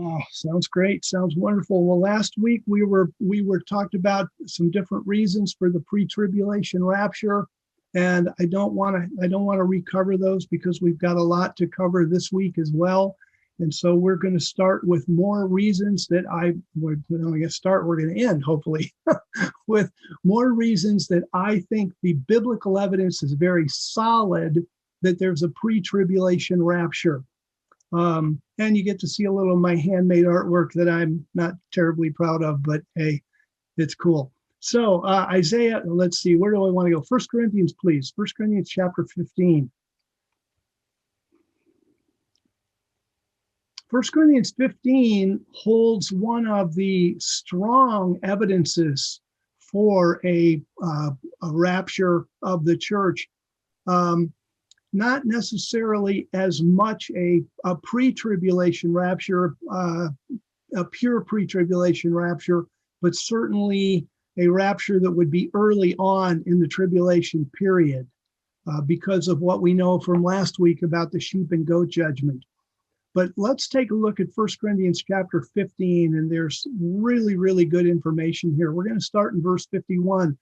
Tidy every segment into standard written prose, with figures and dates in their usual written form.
Oh, sounds great. Sounds wonderful. Well, last week we were talked about some different reasons for the pre-tribulation rapture, and I don't want to recover those because we've got a lot to cover this week as well. And so we're going to start with more reasons that we're going to end hopefully with more reasons that I think the biblical evidence is very solid that there's a pre-tribulation rapture. And you get to see a little of my handmade artwork that I'm not terribly proud of, but hey, it's cool. So Isaiah, let's see, where do I want to go? 1 Corinthians, please. 1 Corinthians chapter 15. 1 Corinthians 15 holds one of the strong evidences for a rapture of the church. Not necessarily as much a pre-tribulation rapture, a pure pre-tribulation rapture, but certainly a rapture that would be early on in the tribulation period because of what we know from last week about the sheep and goat judgment. But let's take a look at 1 Corinthians chapter 15, and there's really, really good information here. We're going to start in verse 51.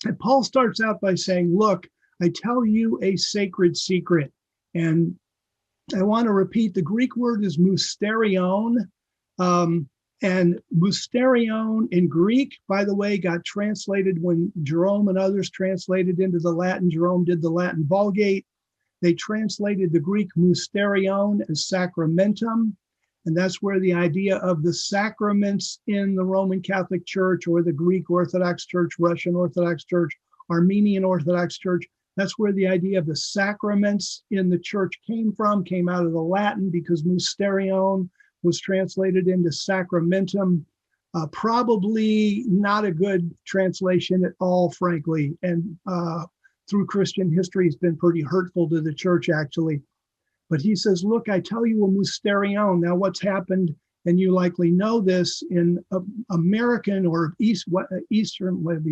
And Paul starts out by saying, look, I tell you a sacred secret. And I want to repeat, the Greek word is mysterion. And mysterion in Greek, by the way, got translated when Jerome and others translated into the Latin. Jerome did the Latin Vulgate. They translated the Greek mysterion as sacramentum. And that's where the idea of the sacraments in the Roman Catholic Church or the Greek Orthodox Church, Russian Orthodox Church, Armenian Orthodox Church, that's where the idea of the sacraments in the church came out of the Latin, because mysterion was translated into sacramentum. Probably not a good translation at all, frankly. And through Christian history, it's been pretty hurtful to the church, actually. But he says, look, I tell you a mysterion. Now, what's happened, and you likely know this, in American or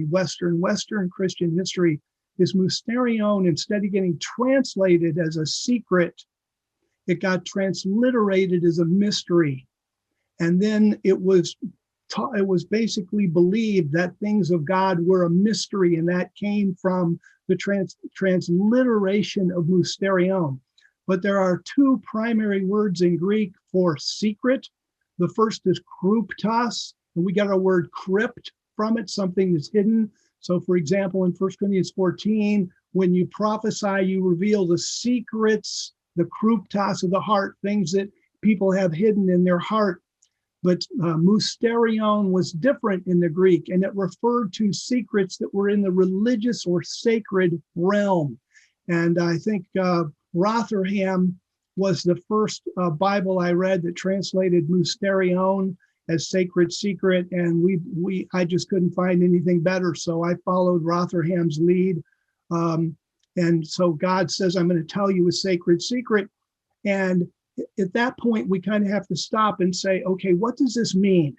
Western Christian history, is mysterion, instead of getting translated as a secret, it got transliterated as a mystery. And then it was basically believed that things of God were a mystery, and that came from the transliteration of mysterion. But there are two primary words in Greek for secret. The first is kryptos, and we got our word crypt from it, something that's hidden. So, for example, in 1 Corinthians 14, when you prophesy, you reveal the secrets, the kryptos of the heart, things that people have hidden in their heart. But mysterion was different in the Greek, and it referred to secrets that were in the religious or sacred realm. And I think Rotherham was the first Bible I read that translated mysterion as sacred secret, and I just couldn't find anything better, so I followed Rotherham's lead. And so God says, I'm going to tell you a sacred secret. And at that point, we kind of have to stop and say, okay, what does this mean?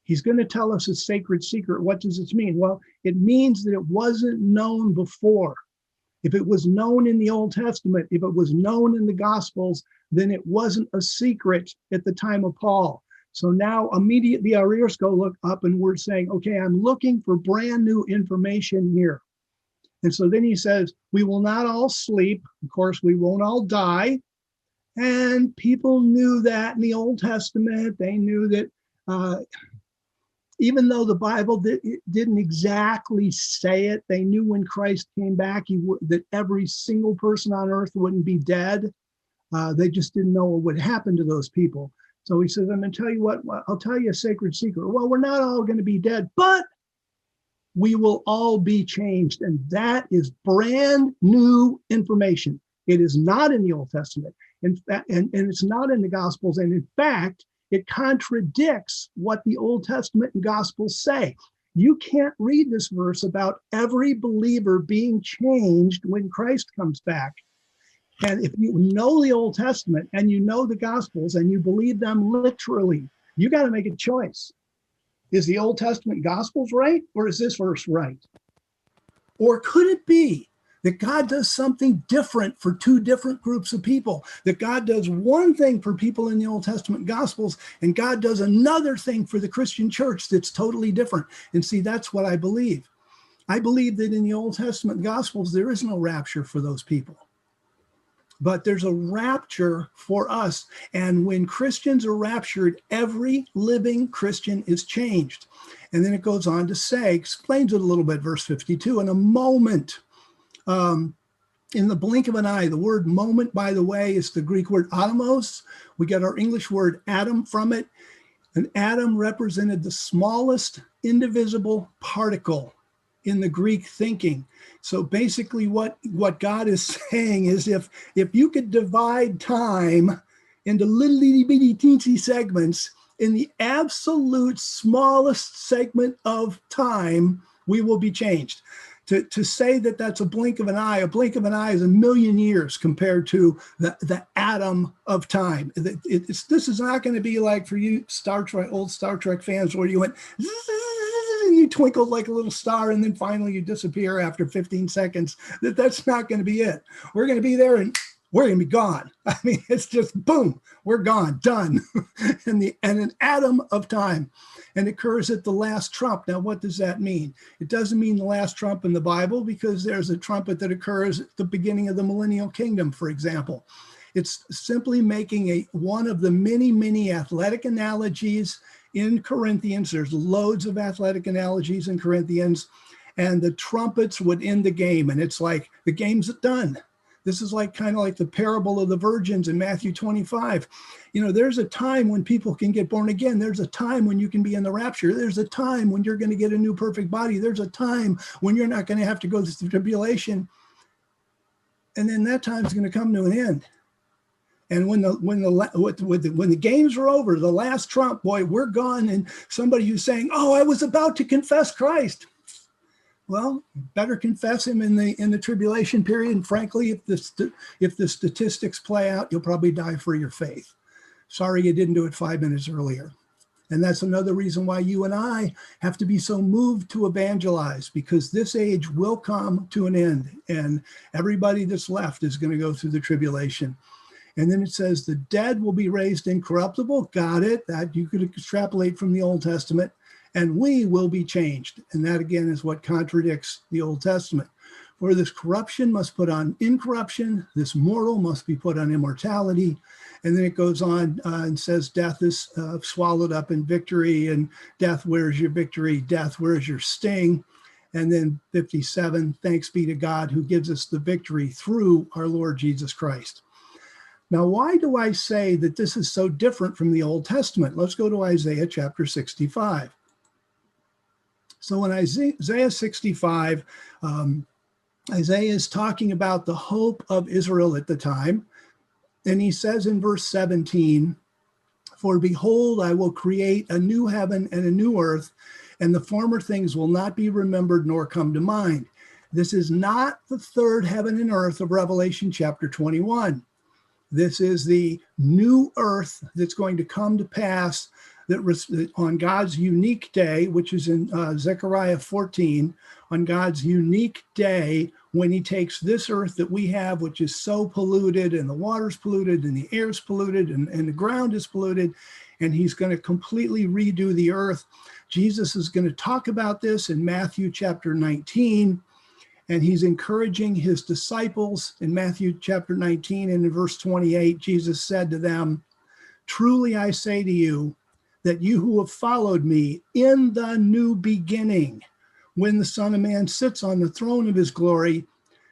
He's going to tell us a sacred secret. What does this mean? Well, it means that it wasn't known before. If it was known in the Old Testament, if it was known in the Gospels, then it wasn't a secret at the time of Paul. So now immediately our ears go look up and we're saying, okay, I'm looking for brand new information here. And so then he says, we will not all sleep. Of course, we won't all die. And people knew that in the Old Testament. They knew that even though the Bible didn't exactly say it, they knew when Christ came back that every single person on earth wouldn't be dead. They just didn't know what would happen to those people. So he says, I'm going to tell you what, I'll tell you a sacred secret. Well, we're not all going to be dead, but we will all be changed. And that is brand new information. It is not in the Old Testament. And it's not in the Gospels. And in fact, it contradicts what the Old Testament and Gospels say. You can't read this verse about every believer being changed when Christ comes back. And if you know the Old Testament and you know the Gospels and you believe them literally, you got to make a choice. Is the Old Testament Gospels right, or is this verse right? Or could it be that God does something different for two different groups of people, that God does one thing for people in the Old Testament Gospels, and God does another thing for the Christian church that's totally different. And see, that's what I believe. I believe that in the Old Testament Gospels, there is no rapture for those people. But there's a rapture for us. And when Christians are raptured, every living Christian is changed. And then it goes on to say, explains it a little bit, verse 52, in a moment, in the blink of an eye. The word moment, by the way, is the Greek word atomos. We get our English word atom from it. An atom represented the smallest indivisible particle in the Greek thinking. So basically what God is saying is if you could divide time into little itty bitty teensy segments, in the absolute smallest segment of time, we will be changed. To say that that's a blink of an eye is a million years compared to the atom of time. This is not going to be like for you old Star Trek fans where you went, and you twinkled like a little star and then finally you disappear after 15 seconds. That's not going to be it. We're going to be there and we're going to be gone. I mean, it's just boom, we're gone, done. and an atom of time. And occurs at the last trump. Now, what does that mean? It doesn't mean the last trump in the Bible, because there's a trumpet that occurs at the beginning of the millennial kingdom, for example. It's simply making one of the many, many athletic analogies in Corinthians. There's loads of athletic analogies in Corinthians, and the trumpets would end the game. And it's like the game's done. This is kind of like the parable of the virgins in Matthew 25. There's a time when people can get born again. There's a time when you can be in the rapture. There's a time when you're going to get a new perfect body. There's a time when you're not going to have to go through tribulation. And then that time's going to come to an end. And when the games are over, the last trump, boy, we're gone. And somebody who's saying, "Oh, I was about to confess Christ." Well, better confess him in the tribulation period. And frankly, if the statistics play out, you'll probably die for your faith. Sorry you didn't do it 5 minutes earlier. And that's another reason why you and I have to be so moved to evangelize, because this age will come to an end, and everybody that's left is going to go through the tribulation. And then it says the dead will be raised incorruptible. Got it. That you could extrapolate from the Old Testament. And we will be changed. And that, again, is what contradicts the Old Testament. For this corruption must put on incorruption. This mortal must be put on immortality. And then it goes on and says death is swallowed up in victory. And death, where's your victory? Death, where's your sting? And then 57, thanks be to God who gives us the victory through our Lord Jesus Christ. Now, why do I say that this is so different from the Old Testament? Let's go to Isaiah chapter 65. So in Isaiah 65, Isaiah is talking about the hope of Israel at the time. And he says in verse 17, "For behold, I will create a new heaven and a new earth, and the former things will not be remembered nor come to mind." This is not the third heaven and earth of Revelation chapter 21. This is the new earth that's going to come to pass that on God's unique day, which is in Zechariah 14, on God's unique day when he takes this earth that we have, which is so polluted, and the water's polluted, and the air's polluted, and the ground is polluted, and he's going to completely redo the earth. Jesus is going to talk about this in Matthew chapter 19, and he's encouraging his disciples in Matthew chapter 19, and in verse 28, Jesus said to them, "Truly I say to you, that you who have followed me in the new beginning, when the Son of Man sits on the throne of his glory,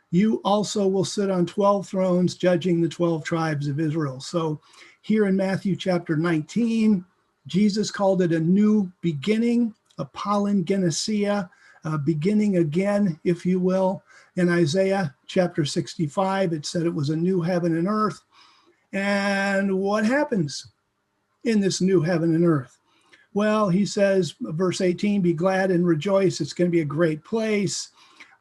you also will sit on 12 thrones, judging the 12 tribes of Israel." So here in Matthew chapter 19, Jesus called it a new beginning, a palingenesia, beginning again, if you will. In Isaiah chapter 65, it said it was a new heaven and earth. And what happens in this new heaven and earth? Well, he says, verse 18, "Be glad and rejoice. It's going to be a great place."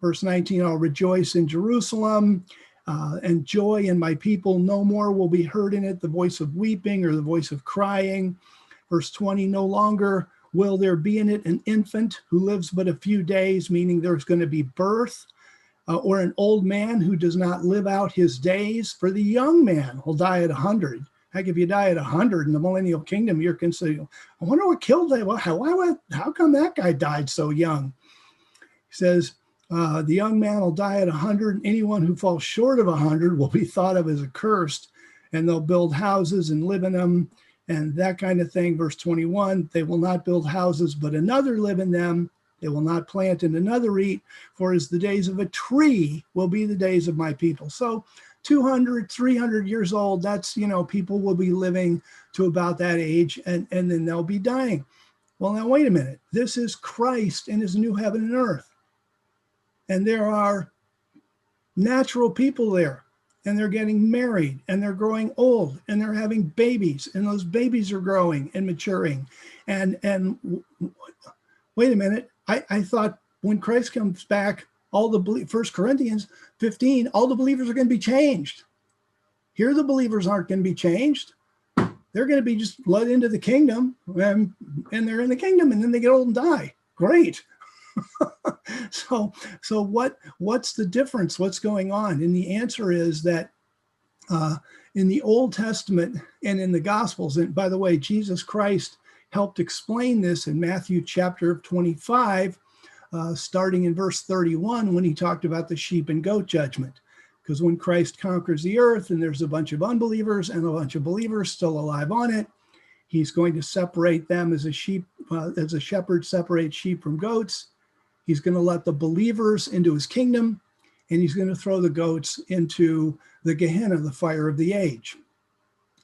Verse 19, "I'll rejoice in Jerusalem and joy in my people. No more will be heard in it the voice of weeping or the voice of crying." Verse 20, "No longer will there be in it an infant who lives but a few days," meaning there's going to be birth. or an old man who does not live out his days, for the young man will die at 100. Heck, if you die at 100 in the millennial kingdom, you're considered, I wonder what killed that. Well, how come that guy died so young? He says, the young man will die at 100. And anyone who falls short of 100 will be thought of as accursed, and they'll build houses and live in them and that kind of thing. Verse 21, they will not build houses, but another live in them. They will not plant and another eat, for as the days of a tree will be the days of my people. So 200, 300 years old, that's, people will be living to about that age, and then they'll be dying. Well, now, wait a minute. This is Christ in his new heaven and earth. And there are natural people there, and they're getting married, and they're growing old, and they're having babies, and those babies are growing and maturing. And wait a minute. I thought when Christ comes back, all the 1 Corinthians 15, all the believers are going to be changed. Here, the believers aren't going to be changed. They're going to be just led into the kingdom, and they're in the kingdom, and then they get old and die. Great. So what's the difference? What's going on? And the answer is that in the Old Testament and in the Gospels, and by the way, Jesus Christ helped explain this in Matthew chapter 25, starting in verse 31, when he talked about the sheep and goat judgment. Because when Christ conquers the earth and there's a bunch of unbelievers and a bunch of believers still alive on it, he's going to separate them as a shepherd separates sheep from goats. He's going to let the believers into his kingdom, and he's going to throw the goats into the Gehenna, the fire of the age.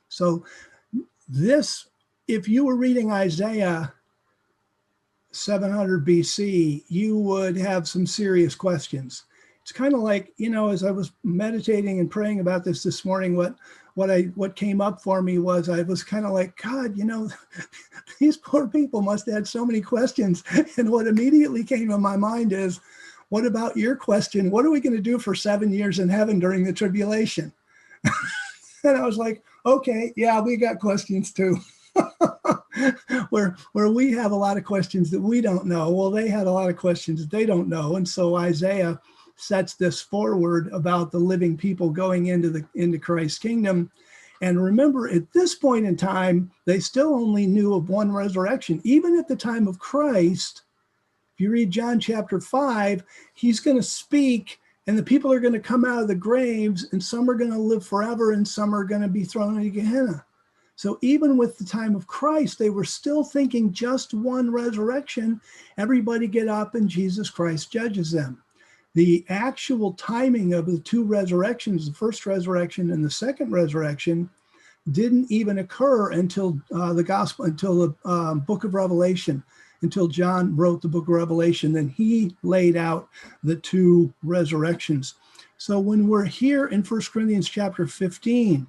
So this, if you were reading Isaiah 700 BC, you would have some serious questions. It's kind of like, as I was meditating and praying about this morning, what came up for me was I was kind of like, God, these poor people must have had so many questions. And what immediately came to my mind is, what about your question? What are we going to do for 7 years in heaven during the tribulation? And I was like, okay, yeah, we got questions too. where we have a lot of questions that we don't know. Well, they had a lot of questions that they don't know. And so Isaiah sets this forward about the living people going into Christ's kingdom. And remember, at this point in time, they still only knew of one resurrection. Even at the time of Christ, if you read John chapter 5, he's going to speak, and the people are going to come out of the graves, and some are going to live forever, and some are going to be thrown into Gehenna. So even with the time of Christ, they were still thinking just one resurrection. Everybody get up and Jesus Christ judges them. The actual timing of the two resurrections, the first resurrection and the second resurrection, didn't even occur until the book of Revelation, until John wrote the book of Revelation. Then he laid out the two resurrections. So when we're here in 1 Corinthians chapter 15,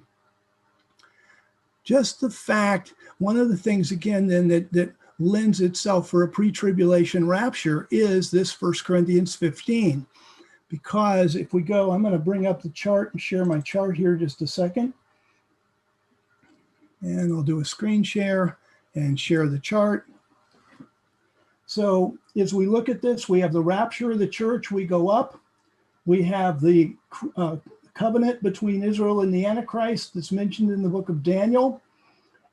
just the fact, one of the things, again, then that lends itself for a pre-tribulation rapture is this 1 Corinthians 15. Because if we go, I'm going to bring up the chart and share my chart here just a second. And I'll do a screen share and share the chart. So as we look at this, we have the rapture of the church. We go up. We have the covenant between Israel and the Antichrist that's mentioned in the book of Daniel.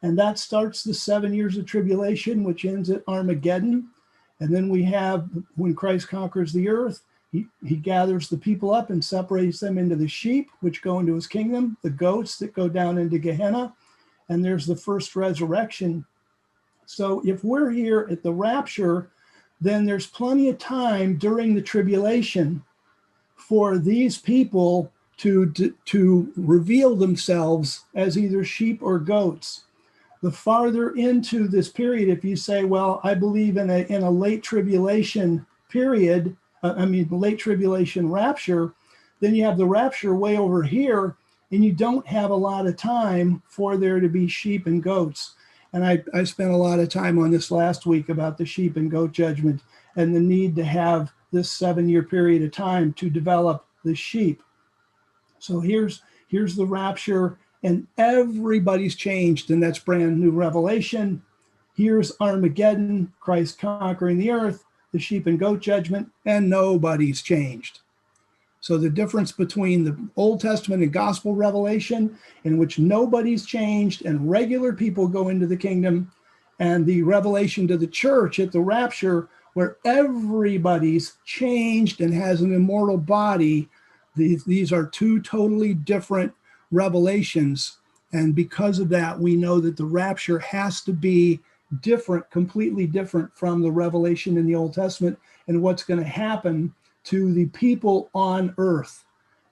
And that starts the 7 years of tribulation, which ends at Armageddon. And then we have when Christ conquers the earth, he gathers the people up and separates them into the sheep, which go into his kingdom, the goats that go down into Gehenna. And there's the first resurrection. So if we're here at the rapture, then there's plenty of time during the tribulation for these people to reveal themselves as either sheep or goats. The farther into this period, if you say, well, I believe in a late tribulation period, late tribulation rapture, then you have the rapture way over here, and you don't have a lot of time for there to be sheep and goats. And I spent a lot of time on this last week about the sheep and goat judgment and the need to have this 7-year period of time to develop the sheep. So here's the rapture, and everybody's changed, and that's brand new revelation. Here's Armageddon, Christ conquering the earth, the sheep and goat judgment, and nobody's changed. So the difference between the Old Testament and gospel revelation, in which nobody's changed and regular people go into the kingdom, and the revelation to the church at the rapture, where everybody's changed and has an immortal body. These are two totally different revelations. And because of that, we know that the rapture has to be different, completely different from the revelation in the Old Testament and what's going to happen to the people on earth.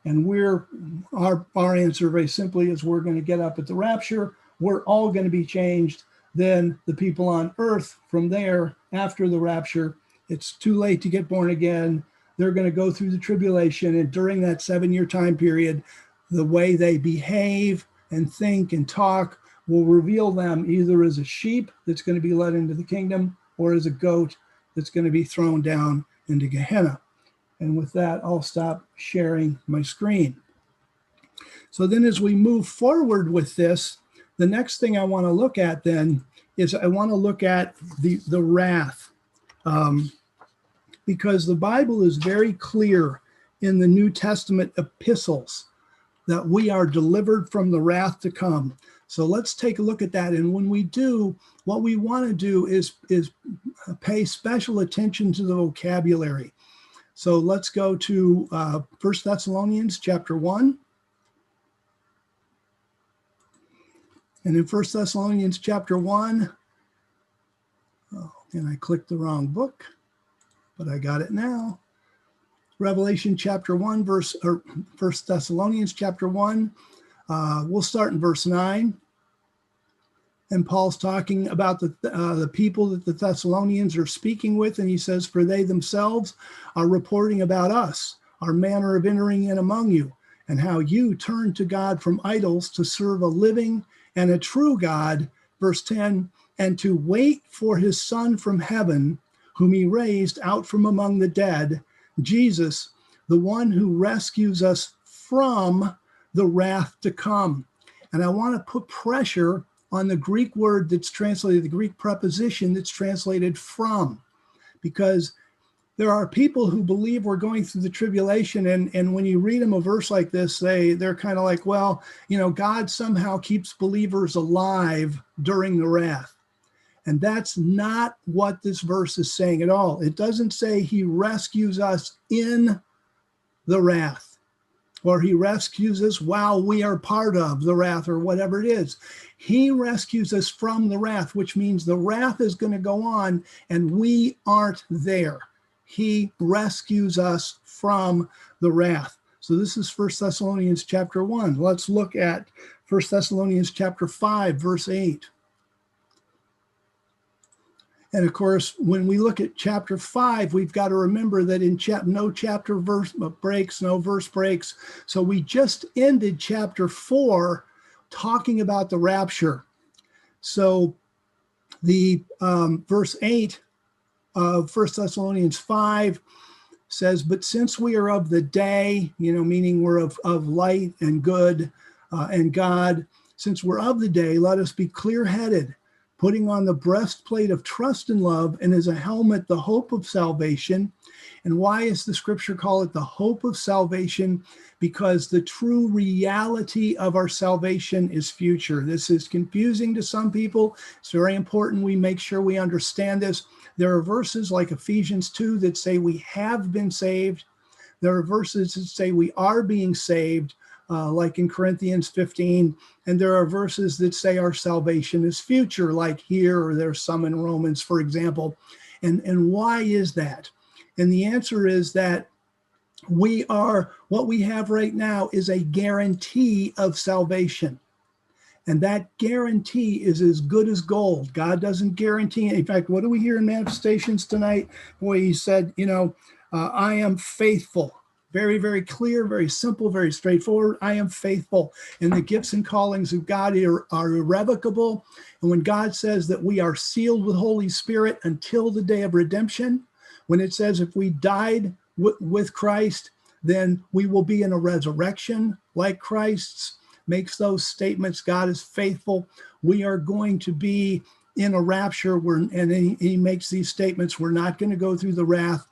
And our answer very simply is we're going to get up at the rapture. We're all going to be changed. Then the people on earth from there, after the rapture, it's too late to get born again. They're going to go through the tribulation. And during that 7-year time period, the way they behave and think and talk will reveal them either as a sheep that's going to be led into the kingdom or as a goat that's going to be thrown down into Gehenna. And with that, I'll stop sharing my screen. So then as we move forward with this, the next thing I want to look at then is I want to look at the wrath. Because the Bible is very clear in the New Testament epistles that we are delivered from the wrath to come. So let's take a look at that. And when we do, what we want to do is pay special attention to the vocabulary. So let's go to 1 Thessalonians Chapter 1. And in 1 Thessalonians Chapter 1, and I clicked the wrong book, but I got it now. Revelation Chapter 1, 1 Thessalonians Chapter 1. We'll start in verse 9. And Paul's talking about the people that the Thessalonians are speaking with. And he says, for they themselves are reporting about us, our manner of entering in among you, and how you turned to God from idols to serve a living and a true God. Verse 10, and to wait for his Son from heaven, whom he raised out from among the dead, Jesus, the one who rescues us from the wrath to come. And I want to put pressure on the Greek word that's translated, the Greek preposition that's translated from, because there are people who believe we're going through the tribulation, and when you read them a verse like this, they're kind of like, well, God somehow keeps believers alive during the wrath. And that's not what this verse is saying at all. It doesn't say he rescues us in the wrath, or he rescues us while we are part of the wrath, or whatever it is. He rescues us from the wrath, which means the wrath is going to go on and we aren't there. He rescues us from the wrath. So this is 1 Thessalonians Chapter 1. Let's look at 1 Thessalonians Chapter 5, verse 8. And of course, when we look at chapter 5, we've got to remember that in no chapter verse breaks, no verse breaks. So we just ended chapter 4 talking about the rapture. So the verse 8 of 1 Thessalonians 5 says, but since we are of the day, meaning we're of light and good and God, since we're of the day, let us be clear-headed, putting on the breastplate of trust and love, and as a helmet, the hope of salvation. And why is the scripture call it the hope of salvation? Because the true reality of our salvation is future. This is confusing to some people. It's very important we make sure we understand this. There are verses like Ephesians 2 that say we have been saved. There are verses that say we are being saved, like in Corinthians 15. And there are verses that say our salvation is future, like here, or there's some in Romans, for example. And why is that? And the answer is that what we have right now is a guarantee of salvation. And that guarantee is as good as gold. God doesn't guarantee. In fact, what do we hear in manifestations tonight? Boy, he said, I am faithful. Very, very clear, very simple, very straightforward. I am faithful. And the gifts and callings of God are irrevocable. And when God says that we are sealed with Holy Spirit until the day of redemption, when it says if we died with Christ, then we will be in a resurrection like Christ's, makes those statements. God is faithful. We are going to be in a rapture, and he makes these statements. We're not going to go through the wrath.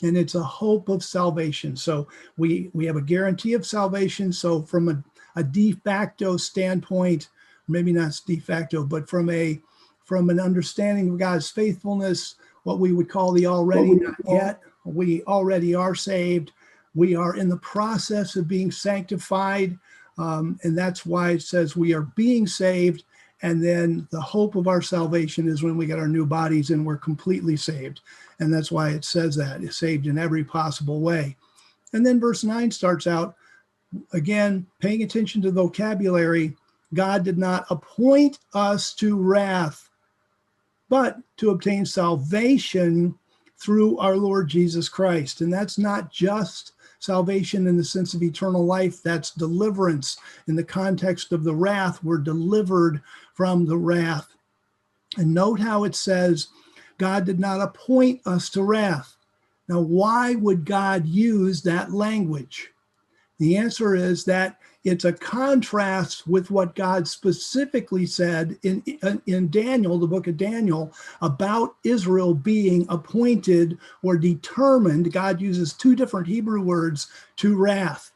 and it's a hope of salvation. So we have a guarantee of salvation. So from a de facto standpoint, maybe not de facto, but from an understanding of God's faithfulness, what we would call the already not yet, we already are saved. We are in the process of being sanctified, and that's why it says we are being saved. And then the hope of our salvation is when we get our new bodies and we're completely saved. And that's why it says that it's saved in every possible way. And then verse 9 starts out, again, paying attention to the vocabulary. God did not appoint us to wrath, but to obtain salvation through our Lord Jesus Christ. And that's not just salvation in the sense of eternal life. That's deliverance. In the context of the wrath, we're delivered from the wrath. And note how it says, God did not appoint us to wrath. Now, why would God use that language? The answer is that it's a contrast with what God specifically said in Daniel, the book of Daniel, about Israel being appointed or determined. God uses two different Hebrew words, to wrath.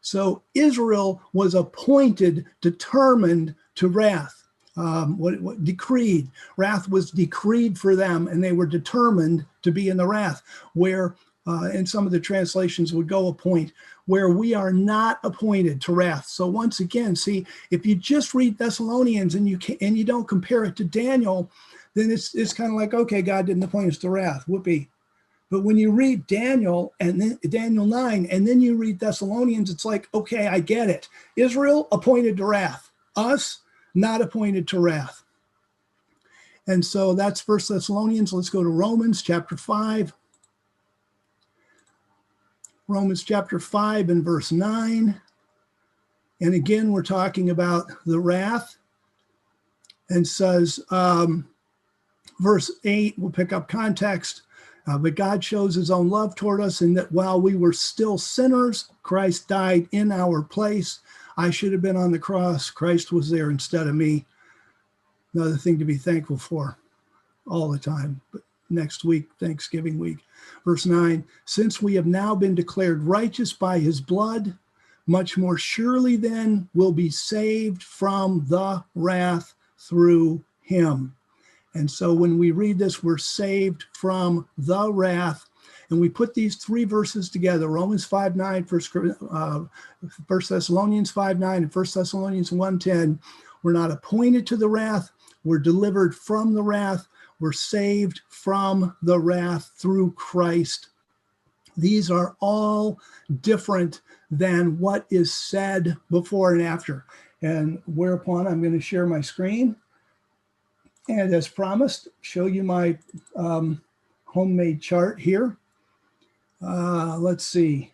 So Israel was appointed, determined to wrath. What decreed. Wrath was decreed for them, and they were determined to be in the wrath, where in some of the translations would go appoint, where we are not appointed to wrath. So once again, see, if you just read Thessalonians and you don't compare it to Daniel, then it's kind of like, okay, God didn't appoint us to wrath, whoopee. But when you read Daniel and then Daniel 9, and then you read Thessalonians, it's like, okay, I get it. Israel appointed to wrath, us not appointed to wrath. And so that's 1 Thessalonians. Let's go to Romans chapter 5. Romans chapter 5 and verse 9. And again, we're talking about the wrath. And says, verse 8, we'll pick up context. But God shows his own love toward us in that while we were still sinners, Christ died in our place. I should have been on the cross. Christ was there instead of me. Another thing to be thankful for all the time. But next week, Thanksgiving week. Verse 9, since we have now been declared righteous by his blood, much more surely then will be saved from the wrath through him. And so when we read this, we're saved from the wrath. And we put these three verses together, Romans 5:9, 1 Thessalonians 5:9, and 1 Thessalonians 1:10. We're not appointed to the wrath. We're delivered from the wrath. We're saved from the wrath through Christ. These are all different than what is said before and after. And whereupon I'm going to share my screen. And as promised, show you my homemade chart here. Let's see.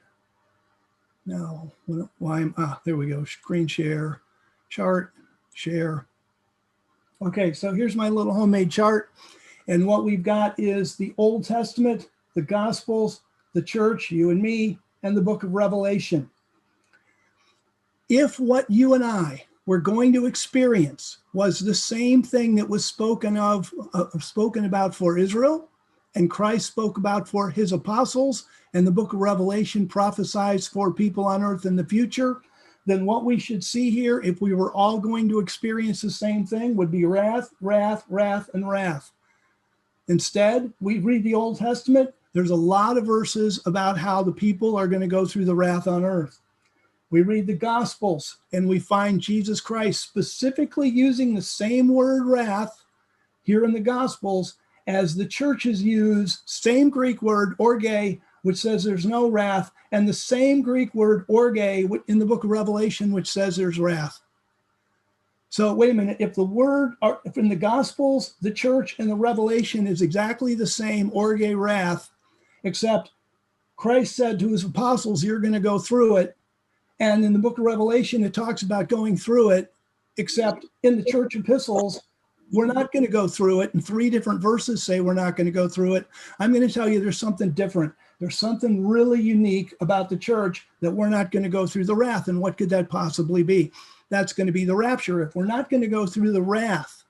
Now, there we go. Screen share, chart, share. Okay, so here's my little homemade chart. And what we've got is the Old Testament, the Gospels, the church, you and me, and the book of Revelation. If what you and I were going to experience was the same thing that was spoken about for Israel, and Christ spoke about for his apostles, and the book of Revelation prophesies for people on earth in the future, then what we should see here, if we were all going to experience the same thing, would be wrath, wrath, wrath, and wrath. Instead, we read the Old Testament. There's a lot of verses about how the people are going to go through the wrath on earth. We read the Gospels and we find Jesus Christ specifically using the same word wrath here in the Gospels as the churches use, same Greek word, orge, which says there's no wrath, and the same Greek word, orge, in the book of Revelation, which says there's wrath. So wait a minute, if in the Gospels, the church, and the Revelation is exactly the same, orge, wrath, except Christ said to his apostles, you're going to go through it. And in the book of Revelation, it talks about going through it, except in the church epistles, we're not going to go through it. And 3 different verses say we're not going to go through it. I'm going to tell you there's something different. There's something really unique about the church that we're not going to go through the wrath. And what could that possibly be? That's going to be the rapture. If we're not going to go through the wrath,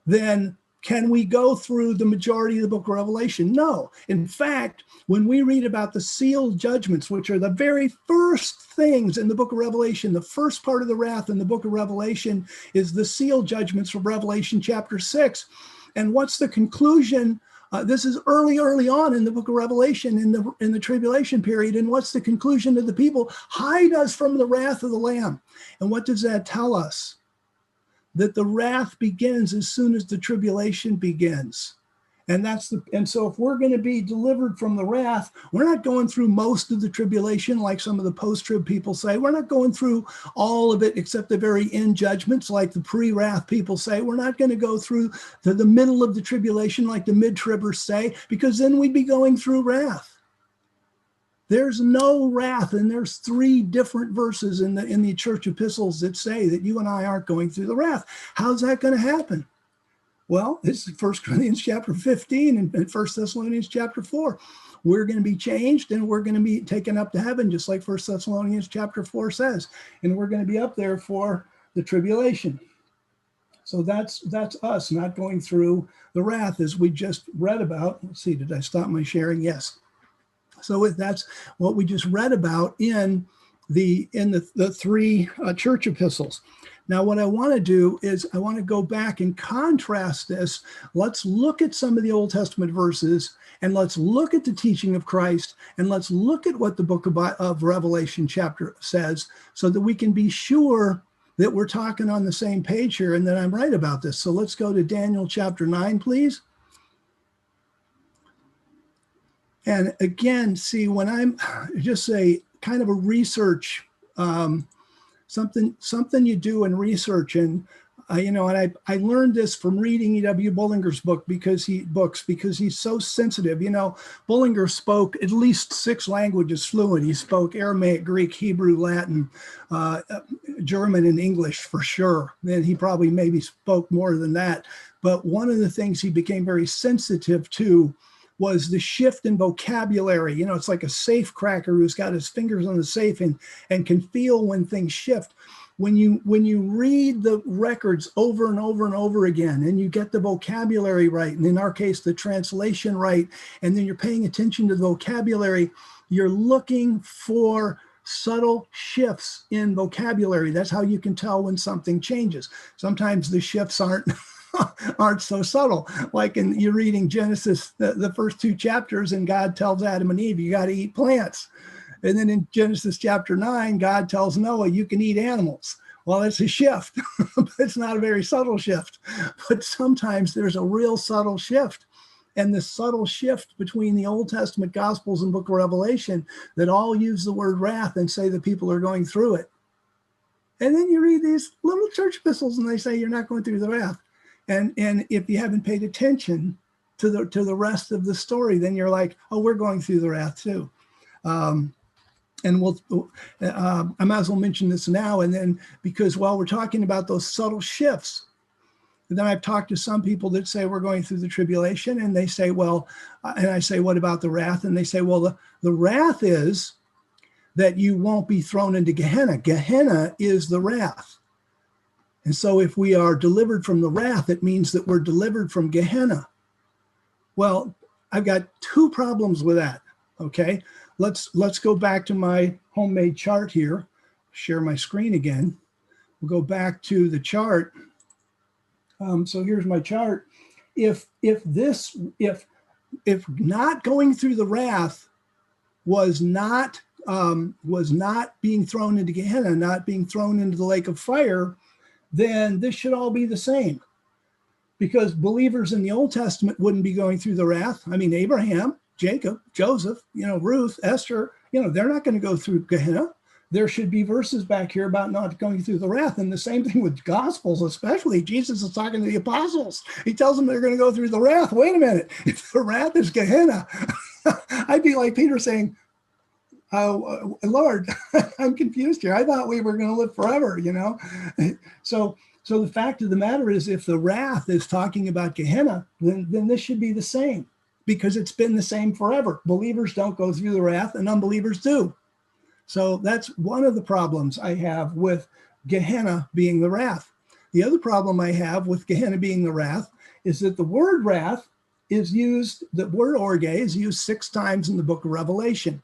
then Can we go through the majority of the book of Revelation? No. In fact, when we read about the sealed judgments, which are the very first things in the book of Revelation, the first part of the wrath in the book of Revelation is the sealed judgments from Revelation chapter 6. And what's the conclusion? This is early on in the book of Revelation in the tribulation period. And what's the conclusion of the people? Hide us from the wrath of the Lamb. And what does that tell us? That the wrath begins as soon as the tribulation begins. And so if we're going to be delivered from the wrath, we're not going through most of the tribulation like some of the post-trib people say. We're not going through all of it except the very end judgments like the pre-wrath people say. We're not going to go through to the middle of the tribulation like the mid-tribbers say, because then we'd be going through wrath. There's no wrath, and there's 3 different verses in the church epistles that say that you and I aren't going through the wrath. How's that going to happen? Well, this is 1 Corinthians chapter 15 and 1 Thessalonians chapter 4. We're going to be changed, and we're going to be taken up to heaven, just like 1 Thessalonians chapter 4 says. And we're going to be up there for the tribulation. So that's us not going through the wrath as we just read about. Let's see, did I stop my sharing? Yes. So that's what we just read about in the 3 church epistles. Now, what I want to do is I want to go back and contrast this. Let's look at some of the Old Testament verses, and let's look at the teaching of Christ, and let's look at what the book of Revelation chapter says, so that we can be sure that we're talking on the same page here and that I'm right about this. So let's go to Daniel chapter 9, please. And again, see, when I'm just kind of a research, something you do in research, and and I learned this from reading E.W. Bullinger's book because he's so sensitive. Bullinger spoke at least 6 languages fluent. He spoke Aramaic, Greek, Hebrew, Latin, German, and English for sure. And he probably maybe spoke more than that. But one of the things he became very sensitive to was the shift in vocabulary. It's like a safe cracker who's got his fingers on the safe and can feel when things shift. When you read the records over and over and over again, and you get the vocabulary right, and in our case, the translation right, and then you're paying attention to the vocabulary, you're looking for subtle shifts in vocabulary. That's how you can tell when something changes. Sometimes the shifts aren't so subtle. Like you're reading Genesis, the first 2 chapters, and God tells Adam and Eve, you got to eat plants. And then in Genesis chapter 9, God tells Noah, you can eat animals. Well, it's a shift. It's not a very subtle shift. But sometimes there's a real subtle shift. And the subtle shift between the Old Testament Gospels and book of Revelation that all use the word wrath and say that people are going through it. And then you read these little church epistles and they say you're not going through the wrath. And if you haven't paid attention to the rest of the story, then you're like, oh, we're going through the wrath too. And I might as well mention this now, and then because while we're talking about those subtle shifts, then I've talked to some people that say we're going through the tribulation, and they say, well, and I say, what about the wrath? And they say, well, the wrath is that you won't be thrown into Gehenna. Gehenna is the wrath. And so if we are delivered from the wrath, it means that we're delivered from Gehenna. Well, I've got 2 problems with that, okay? Let's go back to my homemade chart here. Share my screen again. We'll go back to the chart. So here's my chart. If not going through the wrath was not being thrown into Gehenna, not being thrown into the lake of fire, then this should all be the same. Because believers in the Old Testament wouldn't be going through the wrath. I mean, Abraham, Jacob, Joseph, Ruth, Esther, they're not going to go through Gehenna. There should be verses back here about not going through the wrath. And the same thing with Gospels, especially. Jesus is talking to the apostles. He tells them they're going to go through the wrath. Wait a minute. If the wrath is Gehenna, I'd be like Peter saying, oh, Lord, I'm confused here. I thought we were going to live forever, So the fact of the matter is, if the wrath is talking about Gehenna, then this should be the same, because it's been the same forever. Believers don't go through the wrath, and unbelievers do. So that's one of the problems I have with Gehenna being the wrath. The other problem I have with Gehenna being the wrath is that the word wrath is used, the word orge is used 6 times in the book of Revelation.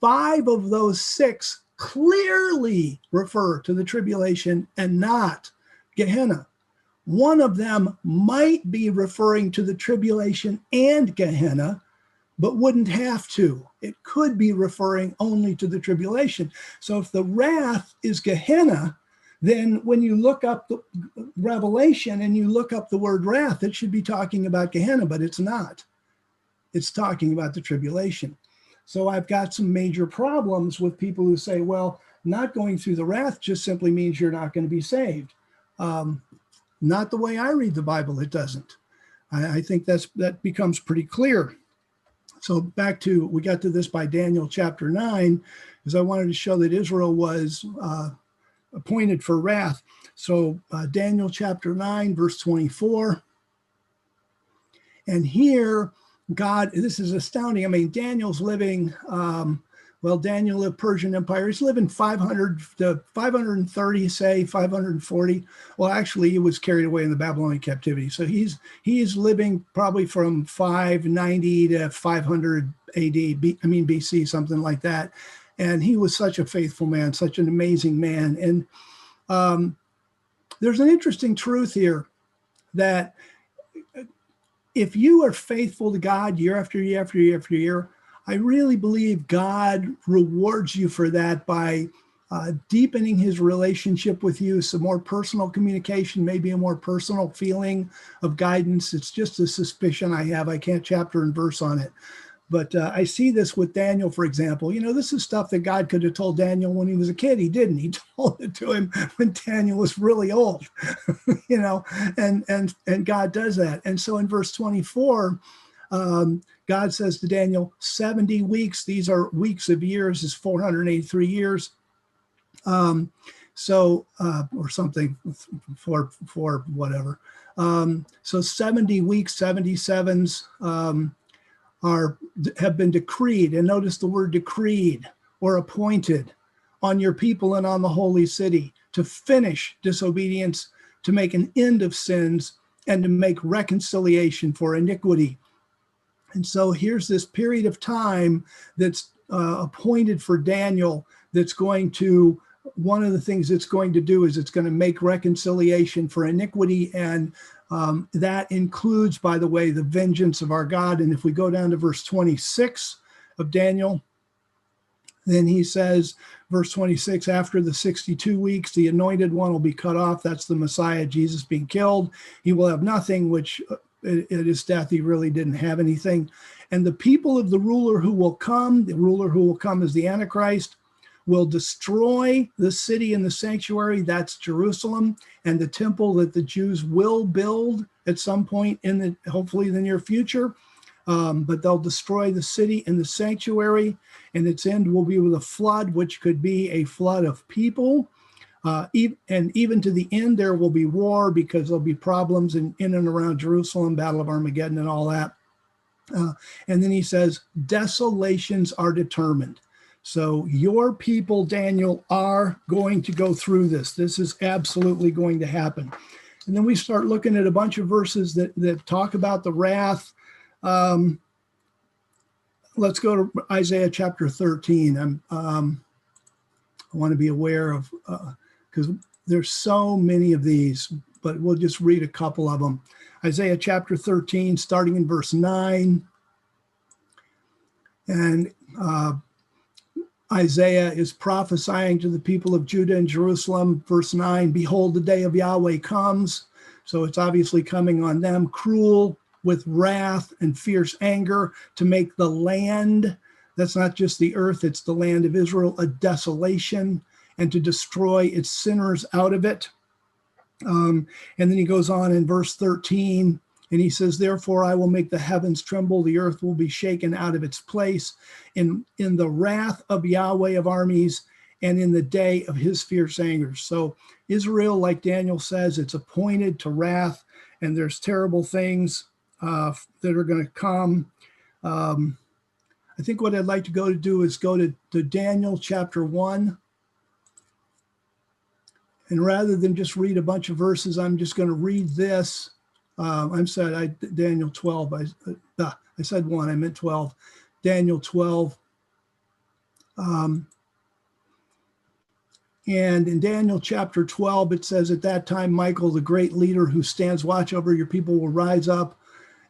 5 of those 6 clearly refer to the tribulation and not Gehenna. One of them might be referring to the tribulation and Gehenna, but wouldn't have to. It could be referring only to the tribulation. So if the wrath is Gehenna, then when you look up the Revelation and you look up the word wrath, it should be talking about Gehenna, but it's not. It's talking about the tribulation. So I've got some major problems with people who say, well, not going through the wrath just simply means you're not going to be saved. Not the way I read the Bible, it doesn't. I think that becomes pretty clear. So back to, we got to this by Daniel chapter 9, because I wanted to show that Israel was appointed for wrath. So Daniel chapter 9, verse 24. And here, God, this is astounding. I mean, Daniel's living, Daniel lived Persian Empire. He's living 500 to 530, say 540. Well, actually, he was carried away in the Babylonian captivity. So he's living probably from 590 to 500 AD, BC, something like that. And he was such a faithful man, such an amazing man. And there's an interesting truth here that if you are faithful to God year after year after year after year, I really believe God rewards you for that by deepening his relationship with you, some more personal communication, maybe a more personal feeling of guidance. It's just a suspicion I have. I can't chapter and verse on it. But I see this with Daniel, for example. You know, this is stuff that God could have told Daniel when he was a kid. He didn't. He told it to him when Daniel was really old, you know, and God does that. And so in verse 24, God says to Daniel, 70 weeks, these are weeks of years, is 483 years. Or something for whatever. So 70 weeks, 77s, have been decreed, and notice the word decreed or appointed on your people and on the holy city to finish disobedience, to make an end of sins, and to make reconciliation for iniquity. And so here's this period of time that's appointed for Daniel that's going to, one of the things it's going to do is it's going to make reconciliation for iniquity, and that includes, by the way, the vengeance of our God. And if we go down to verse 26 of Daniel, then he says, verse 26, after the 62 weeks, the anointed one will be cut off. That's the Messiah, Jesus being killed. He will have nothing, which at his death, he really didn't have anything. And the people of the ruler who will come, the ruler who will come is the Antichrist, will destroy the city and the sanctuary, that's Jerusalem, and the temple that the Jews will build at some point in the, hopefully the near future. But they'll destroy the city and the sanctuary, and its end will be with a flood, which could be a flood of people. And even to the end, there will be war, because there'll be problems in and around Jerusalem, Battle of Armageddon and all that. And then he says, desolations are determined. So your people, Daniel, are going to go through this. This is absolutely going to happen. And then we start looking at a bunch of verses that talk about the wrath. Let's go to Isaiah chapter 13. I want to be aware of, because there's so many of these, but we'll just read a couple of them. Isaiah chapter 13, starting in verse 9. And Isaiah is prophesying to the people of Judah and Jerusalem. Verse 9, behold, the day of Yahweh comes. So it's obviously coming on them, cruel with wrath and fierce anger, to make the land, that's not just the earth, it's the land of Israel, a desolation, and to destroy its sinners out of it. And then he goes on in verse 13, and he says, therefore I will make the heavens tremble, the earth will be shaken out of its place in the wrath of Yahweh of armies, and in the day of his fierce anger. So Israel, like Daniel says, it's appointed to wrath, and there's terrible things that are going to come. I think what I'd like to do is go to Daniel chapter 1. And rather than just read a bunch of verses, I'm just going to read this I'm sorry, Daniel 12. I said 1, I meant 12. Daniel 12. And in Daniel chapter 12, it says, at that time, Michael, the great leader who stands watch over your people, will rise up,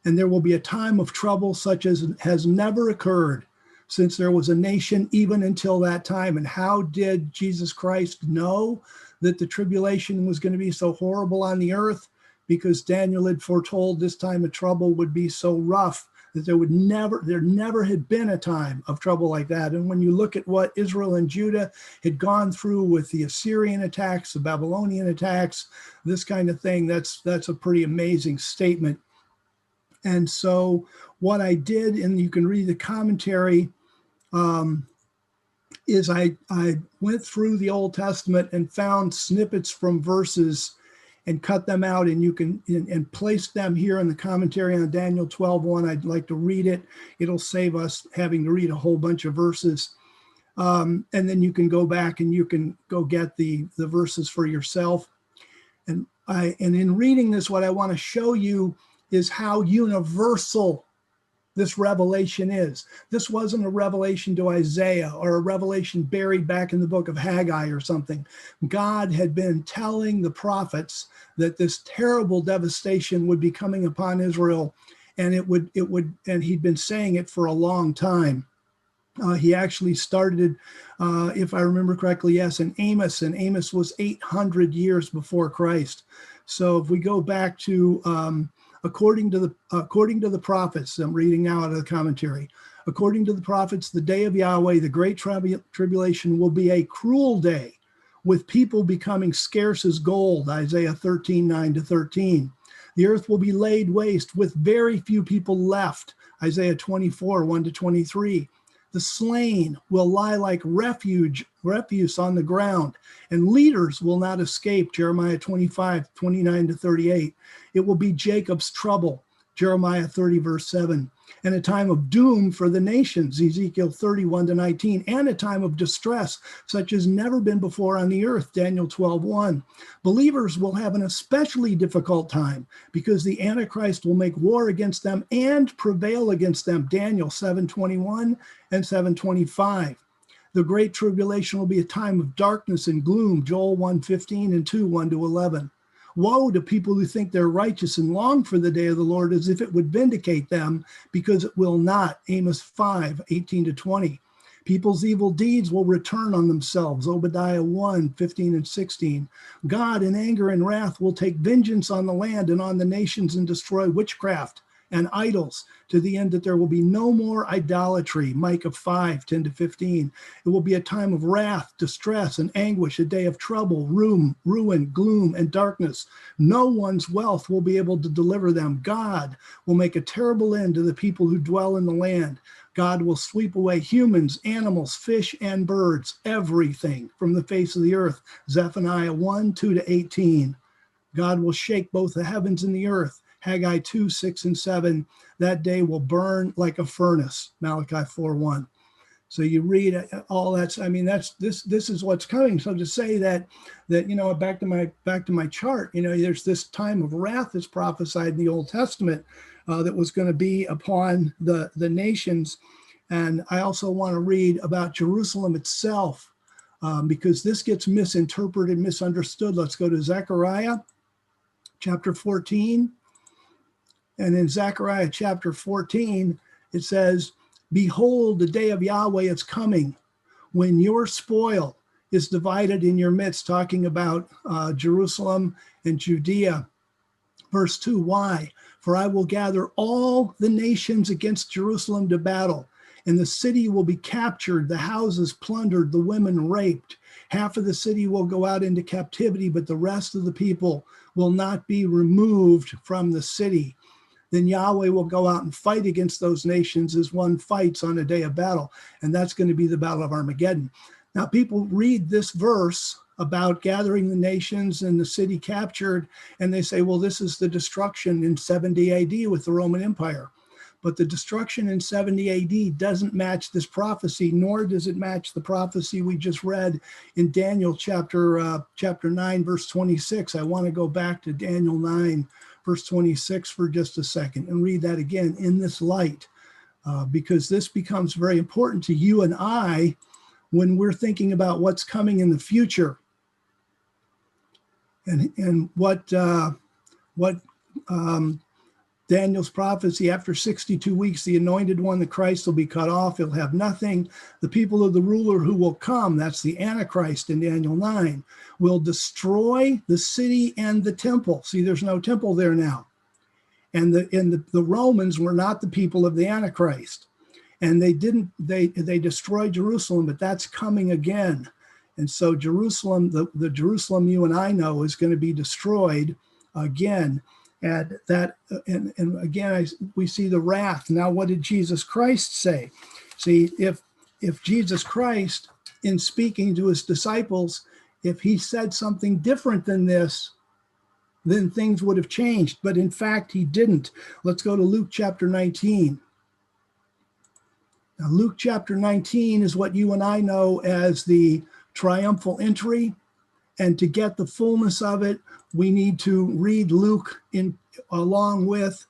and there will be a time of trouble such as has never occurred since there was a nation, even until that time. And how did Jesus Christ know that the tribulation was going to be so horrible on the earth? Because Daniel had foretold this time of trouble would be so rough that there never had been a time of trouble like that. And when you look at what Israel and Judah had gone through with the Assyrian attacks, the Babylonian attacks, this kind of thing, that's a pretty amazing statement. And so what I did, and you can read the commentary, is I went through the Old Testament and found snippets from verses and cut them out, and you can and place them here in the commentary on Daniel 12:1. I'd like to read it. It'll save us having to read a whole bunch of verses. And then you can go back and you can go get the verses for yourself. And in reading this, what I want to show you is how universal this revelation is. This wasn't a revelation to Isaiah or a revelation buried back in the book of Haggai or something. God had been telling the prophets that this terrible devastation would be coming upon Israel, and it would, and he'd been saying it for a long time. He actually started, if I remember correctly, yes, in Amos, and Amos was 800 years before Christ. So if we go back to according to the prophets, I'm reading now out of the commentary. According to the prophets, the day of Yahweh, the great tribulation, will be a cruel day, with people becoming scarce as gold. Isaiah 13:9-13. The earth will be laid waste with very few people left. Isaiah 24:1-23. The slain will lie like refuse on the ground, and leaders will not escape. Jeremiah 25:29-38. It will be Jacob's trouble. Jeremiah 30:7. And a time of doom for the nations. Ezekiel 31-19. And a time of distress such as never been before on the earth. Daniel 12:1. Believers will have an especially difficult time because the Antichrist will make war against them and prevail against them. Daniel 7:21 and 7:25. The great tribulation will be a time of darkness and gloom. Joel 1:15 and 2:1-11. Woe to people who think they're righteous and long for the day of the Lord as if it would vindicate them, because it will not. Amos 5:18-20. People's evil deeds will return on themselves. Obadiah 1:15 and 16. God in anger and wrath will take vengeance on the land and on the nations and destroy witchcraft and idols, to the end that there will be no more idolatry. Micah 5:10-15. It will be a time of wrath, distress, and anguish, a day of trouble, ruin, gloom, and darkness. No one's wealth will be able to deliver them. God will make a terrible end to the people who dwell in the land. God will sweep away humans, animals, fish, and birds, everything from the face of the earth. Zephaniah 1:2-18. God will shake both the heavens and the earth. Haggai 2:6-7. That day will burn like a furnace. Malachi 4:1. So you read all that. I mean, this is what's coming. So to say that back to my chart, there's this time of wrath that's prophesied in the Old Testament that was going to be upon the nations. And I also want to read about Jerusalem itself, because this gets misinterpreted, misunderstood. Let's go to Zechariah chapter 14. And in Zechariah chapter 14, it says, behold, the day of Yahweh is coming, when your spoil is divided in your midst, talking about Jerusalem and Judea. Verse 2, why? For I will gather all the nations against Jerusalem to battle, and the city will be captured, the houses plundered, the women raped. Half of the city will go out into captivity, but the rest of the people will not be removed from the city. Then Yahweh will go out and fight against those nations as one fights on a day of battle. And that's going to be the Battle of Armageddon. Now, people read this verse about gathering the nations and the city captured, and they say, well, this is the destruction in 70 AD with the Roman Empire. But the destruction in 70 AD doesn't match this prophecy, nor does it match the prophecy we just read in Daniel chapter 9, verse 26. I want to go back to Daniel 9 verse 26 for just a second and read that again in this light, because this becomes very important to you and I when we're thinking about what's coming in the future, and what Daniel's prophecy, after 62 weeks, the anointed one, the Christ, will be cut off. He'll have nothing. The people of the ruler who will come, that's the Antichrist in Daniel 9, will destroy the city and the temple. See, there's no temple there now. And the Romans were not the people of the Antichrist. And they destroyed Jerusalem, but that's coming again. And so Jerusalem, the Jerusalem you and I know, is going to be destroyed again. And again, we see the wrath. Now, what did Jesus Christ say? See, if Jesus Christ, in speaking to his disciples, if he said something different than this, then things would have changed. But in fact, he didn't. Let's go to Luke chapter 19. Now, Luke chapter 19 is what you and I know as the triumphal entry. And to get the fullness of it, we need to read Luke along with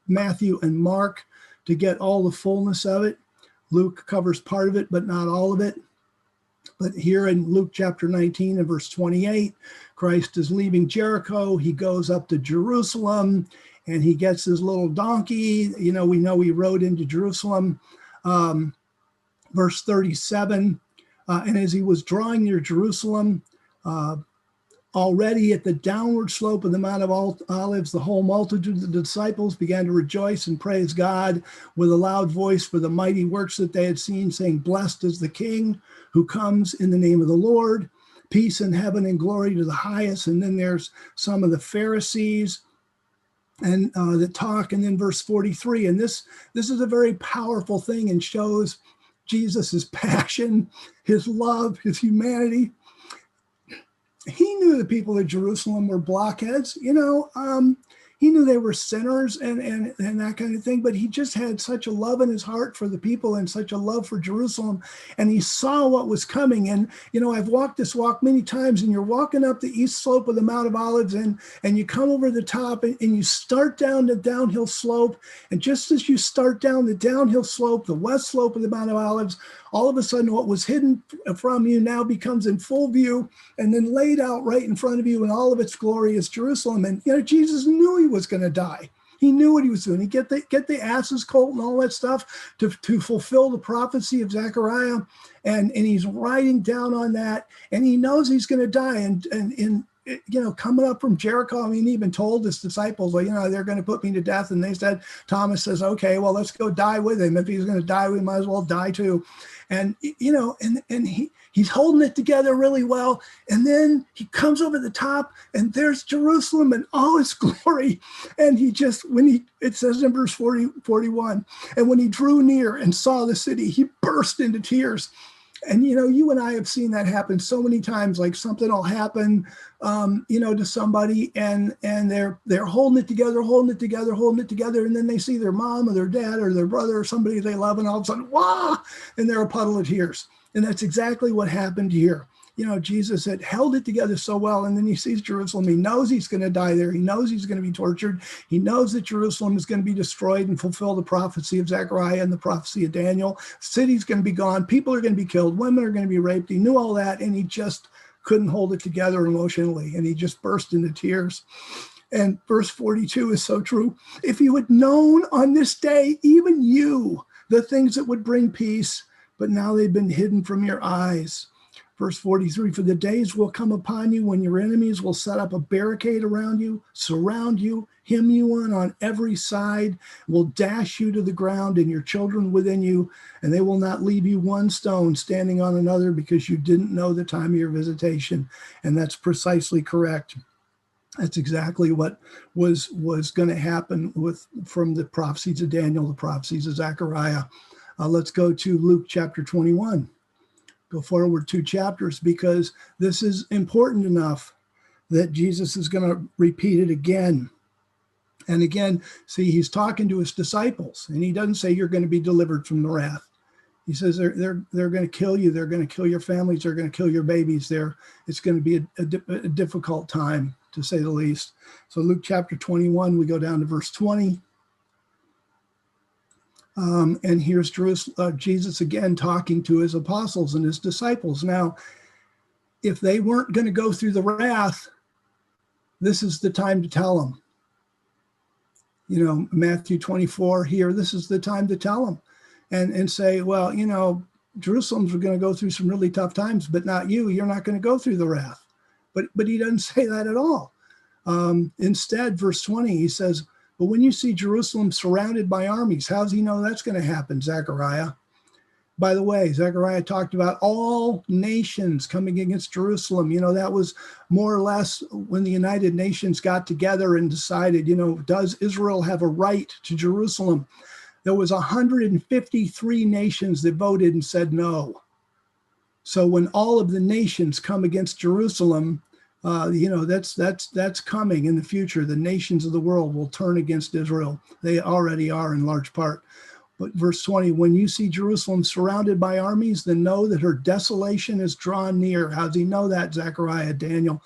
Matthew and Mark to get all the fullness of it. Luke covers part of it, but not all of it. But here in Luke chapter 19 and verse 28, Christ is leaving Jericho. He goes up to Jerusalem and he gets his little donkey. We know he rode into Jerusalem. Verse 37, and as he was drawing near Jerusalem, already at the downward slope of the Mount of Olives, the whole multitude of the disciples began to rejoice and praise God with a loud voice for the mighty works that they had seen, saying, "Blessed is the King who comes in the name of the Lord, peace in heaven and glory to the highest." And then there's some of the Pharisees and that talk. And then verse 43, and this is a very powerful thing and shows Jesus's passion, his love, his humanity. He knew the people of Jerusalem were blockheads, he knew they were sinners and that kind of thing, but he just had such a love in his heart for the people and such a love for Jerusalem. And he saw what was coming. And, I've walked this walk many times, and you're walking up the east slope of the Mount of Olives and you come over the top and you start down the downhill slope. And just as you start down the downhill slope, the west slope of the Mount of Olives, all of a sudden what was hidden from you now becomes in full view and then laid out right in front of you in all of its glory is Jerusalem. And, Jesus knew he was going to die. He knew what he was doing. He get the ass's colt and all that stuff to fulfill the prophecy of Zechariah. And he's riding down on that, and he knows he's going to die. And coming up from Jericho, he even told his disciples, they're going to put me to death. And they said, Thomas says, okay, well, let's go die with him. If he's going to die, we might as well die too. And, he's holding it together really well. And then he comes over the top, and there's Jerusalem in all its glory. And it says in verse 41, and when he drew near and saw the city, he burst into tears. And, you and I have seen that happen so many times, like something will happen, to somebody and they're holding it together. And then they see their mom or their dad or their brother or somebody they love, and all of a sudden, wah, and they're a puddle of tears. And that's exactly what happened here. Jesus had held it together so well, and then he sees Jerusalem. He knows he's going to die there. He knows he's going to be tortured. He knows that Jerusalem is going to be destroyed and fulfill the prophecy of Zechariah and the prophecy of Daniel. The city's going to be gone. People are going to be killed. Women are going to be raped. He knew all that, and he just couldn't hold it together emotionally, and he just burst into tears. And verse 42 is so true. If you had known on this day, even you, the things that would bring peace, but now they've been hidden from your eyes. Verse 43, for the days will come upon you when your enemies will set up a barricade around you, surround you, hem you in on every side, will dash you to the ground and your children within you, and they will not leave you one stone standing on another because you didn't know the time of your visitation. And that's precisely correct. That's exactly what was going to happen from the prophecies of Daniel, the prophecies of Zechariah. Let's go to Luke chapter 21. Go forward 2 chapters, because this is important enough that Jesus is going to repeat it again. And again, see, he's talking to his disciples, and he doesn't say you're going to be delivered from the wrath. He says they're going to kill you. They're going to kill your families. They're going to kill your babies. It's going to be a difficult time. to say the least. So Luke chapter 21, we go down to verse 20. And here's Jesus again talking to his apostles and his disciples. Now, if they weren't going to go through the wrath, this is the time to tell them. You know, Matthew 24 here, this is the time to tell them and say, well, you know, Jerusalem's going to go through some really tough times, but not you. You're not going to go through the wrath. But he doesn't say that at all. Instead, verse 20, he says, but when you see Jerusalem surrounded by armies, how does he know that's going to happen, Zechariah? By the way, Zechariah talked about all nations coming against Jerusalem. You know, that was more or less when the United Nations got together and decided, you know, does Israel have a right to Jerusalem? There was 153 nations that voted and said no. So when all of the nations come against Jerusalem, you know, that's coming in the future. The nations of the world will turn against Israel. They already are in large part. But verse 20, when you see Jerusalem surrounded by armies, then know that her desolation is drawn near. How does he know that, Zechariah, Daniel?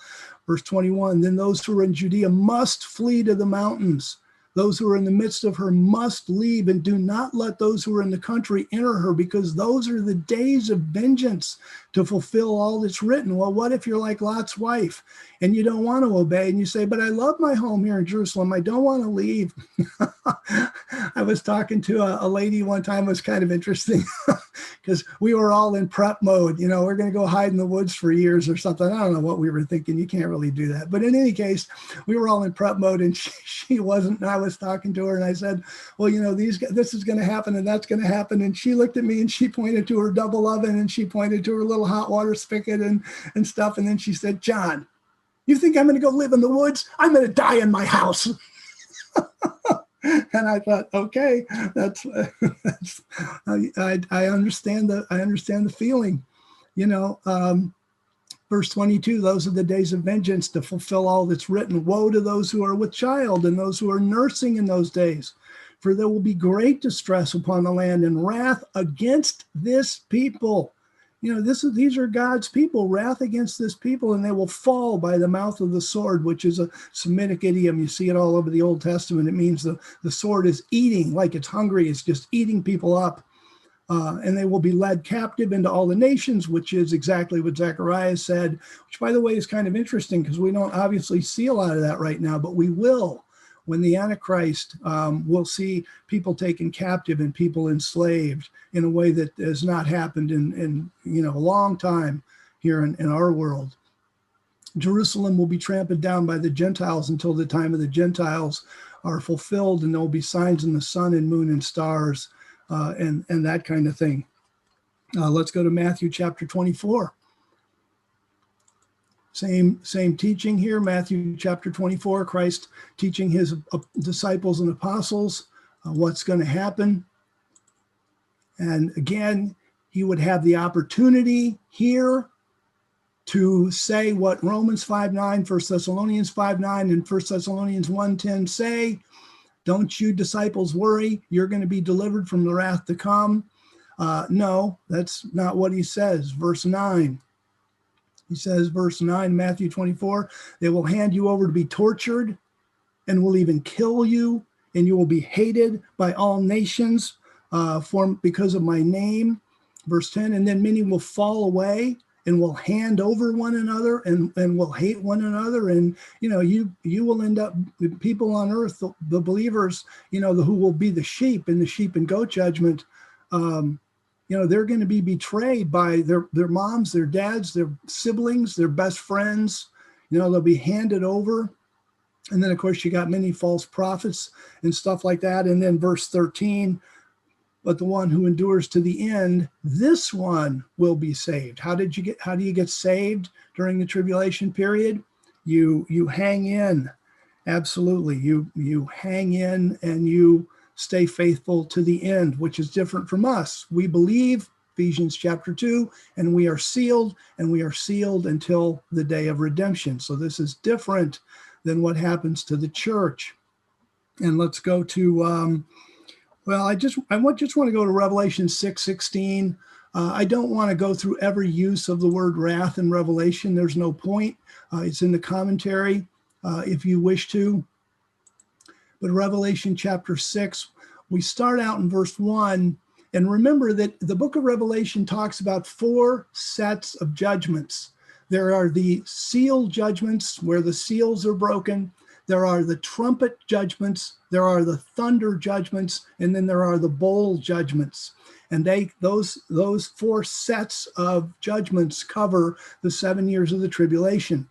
Verse 21, then those who are in Judea must flee to the mountains. Those who are in the midst of her must leave, and do not let those who are in the country enter her, because those are the days of vengeance to fulfill all that's written. Well, what if you're like Lot's wife and you don't want to obey and you say, but I love my home here in Jerusalem. I don't want to leave. I was talking to a lady one time. It was kind of interesting because we were all in prep mode. You know, we're going to go hide in the woods for years or something. I don't know what we were thinking. You can't really do that. But in any case, we were all in prep mode, and she wasn't. And I was talking to her and I said, well, you know, this is going to happen and that's going to happen. And she looked at me and she pointed to her double oven and she pointed to her little hot water spigot and stuff. And then she said, John, you think I'm going to go live in the woods? I'm going to die in my house. And I thought, okay, that's I understand the feeling, you know. Verse 22, those are the days of vengeance to fulfill all that's written. Woe to those who are with child and those who are nursing in those days, for there will be great distress upon the land and wrath against this people. You know, these are God's people, wrath against this people, and they will fall by the mouth of the sword, which is a Semitic idiom. You see it all over the Old Testament. It means the sword is eating, like it's hungry. It's just eating people up. And they will be led captive into all the nations, which is exactly what Zechariah said, which, by the way, is kind of interesting because we don't obviously see a lot of that right now, but we will. When the Antichrist, we'll see people taken captive and people enslaved in a way that has not happened in you know, a long time here in our world. Jerusalem will be trampled down by the Gentiles until the time of the Gentiles are fulfilled, and there will be signs in the sun and moon and stars, and that kind of thing. Let's go to Matthew chapter 24. Same teaching here, Matthew chapter 24, Christ teaching his disciples and apostles what's going to happen. And again, he would have the opportunity here to say what Romans 5:9, 1 Thessalonians 5:9, and 1 Thessalonians 1:10 say. Don't you disciples worry, you're going to be delivered from the wrath to come. No, that's not what he says. Verse 9. He says, verse 9, Matthew 24, they will hand you over to be tortured and will even kill you, and you will be hated by all nations because of my name. Verse 10, and then many will fall away and will hand over one another and will hate one another. And, you know, you will end up, people on earth, the believers, you know, who will be the sheep in the sheep and goat judgment, you know, they're going to be betrayed by their moms, their dads, their siblings, their best friends. You know, they'll be handed over. And then, of course, you got many false prophets and stuff like that. And then verse 13, but the one who endures to the end, this one will be saved. How do you get saved during the tribulation period? You hang in. Absolutely. You hang in and you stay faithful to the end, which is different from us. We believe, Ephesians chapter 2, and we are sealed until the day of redemption. So this is different than what happens to the church. And let's go to, I just want to go to Revelation 6:16. I don't want to go through every use of the word wrath in Revelation. There's no point. It's in the commentary. if you wish to. But Revelation chapter 6, we start out in verse 1. And remember that the book of Revelation talks about 4 sets of judgments. There are the seal judgments where the seals are broken. There are the trumpet judgments. There are the thunder judgments. And then there are the bowl judgments. And those 4 sets of judgments cover the 7 years of the tribulation.